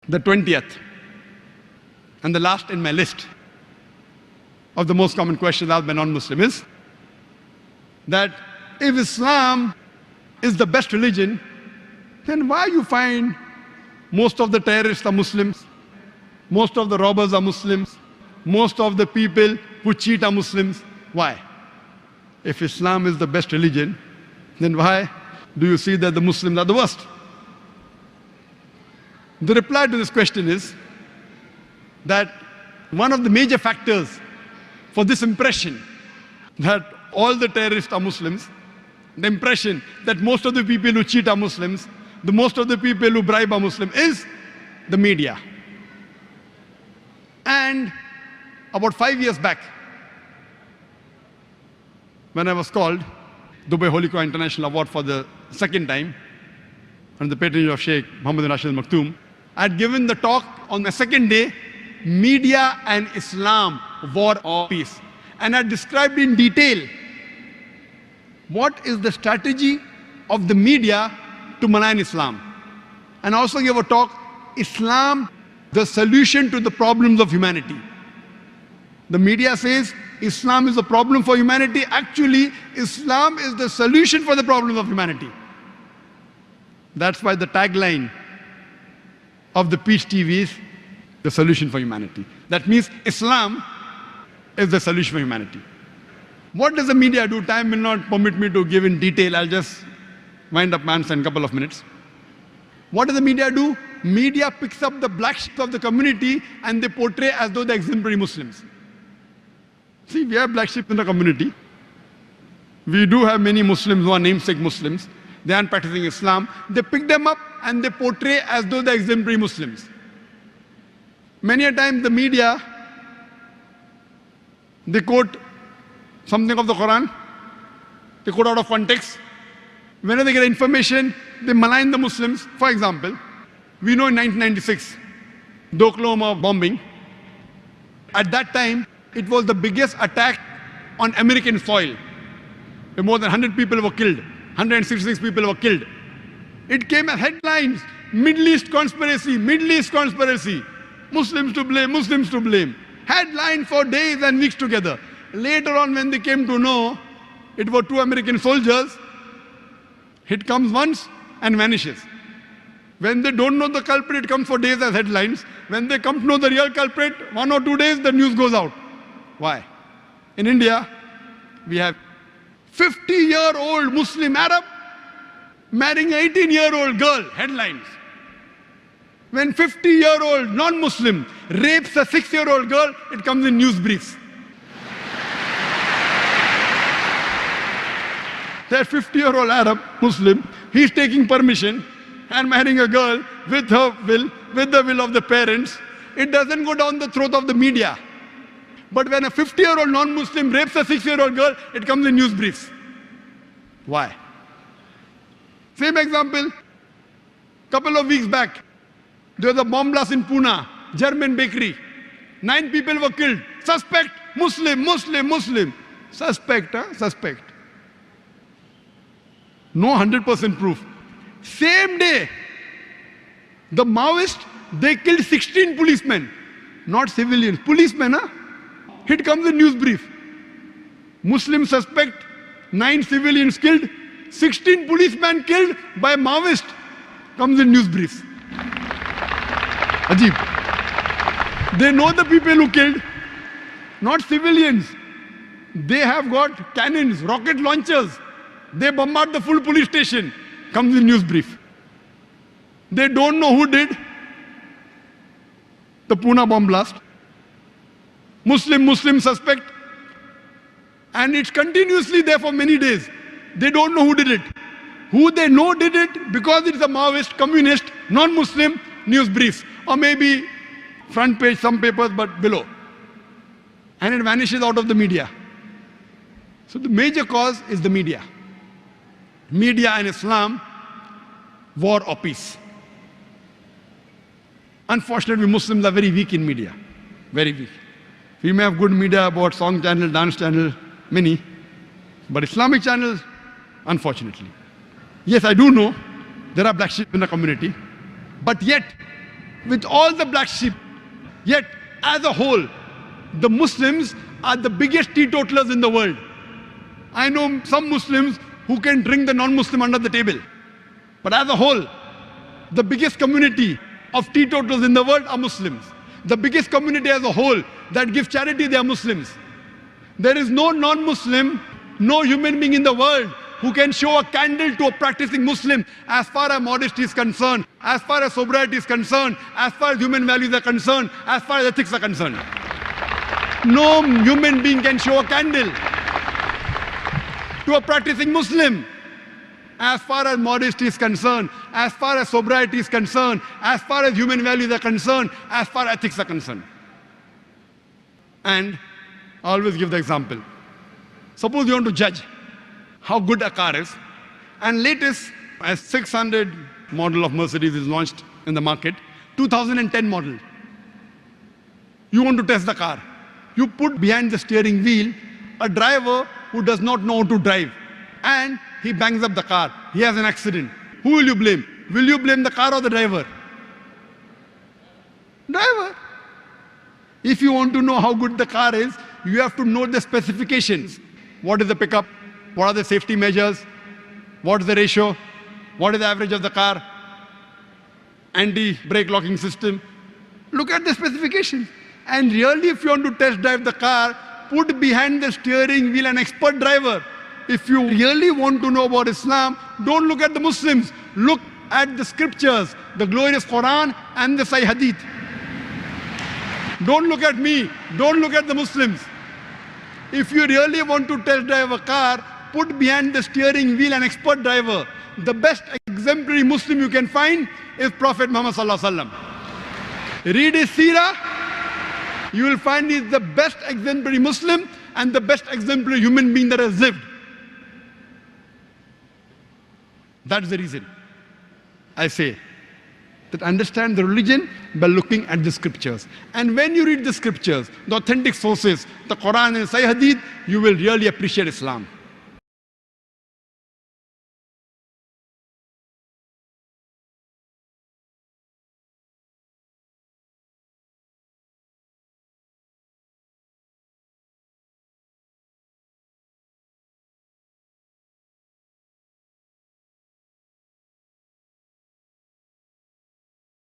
The 20th, and the last in my list of the most common questions asked by non-Muslim is that if Islam is the best religion, then why you find most of the terrorists are Muslims, most of the robbers are Muslims, most of the people who cheat are Muslims? Why? If Islam is the best religion, then why do you see that the Muslims are the worst? The reply to this question is that one of the major factors for this impression that all the terrorists are Muslims, the impression that most of the people who cheat are Muslims, the most of the people who bribe are Muslim, is the media. And about 5 years back, when I was called Dubai Holy Quran International Award for the second time, under the patronage of Sheikh Muhammad Rashid Al Maktoum, I had given the talk on the second day, Media and Islam, War or Peace. And I described in detail what is the strategy of the media to malign Islam. And I also gave a talk, Islam, the solution to the problems of humanity. The media says Islam is a problem for humanity. Actually, Islam is the solution for the problems of humanity. That's why the tagline of the Peace TV is the solution for humanity. That means Islam is the solution for humanity. What does the media do? Time will not permit me to give in detail. I'll just wind up my answer in a couple of minutes. What does the media do? Media picks up the black sheep of the community and they portray as though they're exemplary Muslims. See, we have black sheep in the community. We do have many Muslims who are namesake Muslims. They aren't practicing Islam. They pick them up and they portray as though they're exemplary Muslims. Many a time the media, they quote something of the Quran, they quote out of context. Whenever they get information, they malign the Muslims. For example, we know in 1996, the Oklahoma bombing, at that time, it was the biggest attack on American soil. More than 100 people were killed, 166 people were killed. It came as headlines, Middle East conspiracy, Middle East conspiracy. Muslims to blame, Muslims to blame. Headline for days and weeks together. Later on, when they came to know it were 2 American soldiers, it comes once and vanishes. When they don't know the culprit, it comes for days as headlines. When they come to know the real culprit, 1 or 2 days, the news goes out. Why? In India, we have 50-year-old Muslim Arab marrying an 18-year-old girl, headlines. When 50-year-old non-Muslim rapes a 6-year-old girl, it comes in news briefs. That 50-year-old Arab Muslim, he's taking permission and marrying a girl with her will, with the will of the parents. It doesn't go down the throat of the media. But when a 50-year-old non-Muslim rapes a 6-year-old girl, it comes in news briefs. Why? Same example, couple of weeks back, there was a bomb blast in Pune, German bakery. 9 people were killed. Suspect, Muslim, Muslim, Muslim. Suspect, suspect. No 100% proof. Same day, the Maoists, they killed 16 policemen. Not civilians, policemen, huh? It comes in news brief. Muslim suspect, 9 civilians killed, 16 policemen killed by Maoist. Comes in news briefs. Ajib. They know the people who killed, not civilians. They have got cannons, rocket launchers. They bombard the full police station. Comes in news brief. They don't know who did the Pune bomb blast. Muslim suspect. And it's continuously there for many days. They don't know who did it. Who they know did it because it's a Maoist, communist, non-Muslim, news briefs. Or maybe front page, some papers, but below. And it vanishes out of the media. So the major cause is the media. Media and Islam, war or peace. Unfortunately, Muslims are very weak in media. Very weak. We may have good media about song channel, dance channel, many. But Islamic channels, unfortunately. Yes, I do know there are black sheep in the community. But yet, with all the black sheep. Yet, as a whole, the Muslims are the biggest teetotalers in the world. I know some Muslims who can drink the non-Muslim under the table. But as a whole, the biggest community of teetotalers in the world are Muslims. The biggest community as a whole that gives charity, they are Muslims. There is no non-Muslim, no human being in the world who can show a candle to a practicing Muslim as far as modesty is concerned, as far as sobriety is concerned, as far as human values are concerned, as far as ethics are concerned. No human being can show a candle to a practicing Muslim as far as modesty is concerned, as far as sobriety is concerned, as far as human values are concerned, as far as ethics are concerned. And I always give the example. Suppose you want to judge how good a car is, and latest S600 model of Mercedes is launched in the market, 2010 model. You want to test the car. You put behind the steering wheel a driver who does not know how to drive, and he bangs up the car. He has an accident. Who will you blame? Will you blame the car or the driver? Driver. If you want to know how good the car is, you have to know the specifications. What is the pickup? What are the safety measures? What is the ratio? What is the average of the car? Anti-brake locking system. Look at the specifications. And really, if you want to test drive the car, put behind the steering wheel an expert driver. If you really want to know about Islam, don't look at the Muslims. Look at the scriptures, the glorious Quran and the Sahih Hadith. Don't look at me. Don't look at the Muslims. If you really want to test drive a car, put behind the steering wheel an expert driver. The best exemplary Muslim you can find is Prophet Muhammad Sallallahu Alaihi Wasallam. Read his seerah, you will find he's the best exemplary Muslim and the best exemplary human being that has lived. That's the reason I say that understand the religion by looking at the scriptures. And when you read the scriptures, the authentic sources, the Quran and Sahih Hadith, you will really appreciate Islam.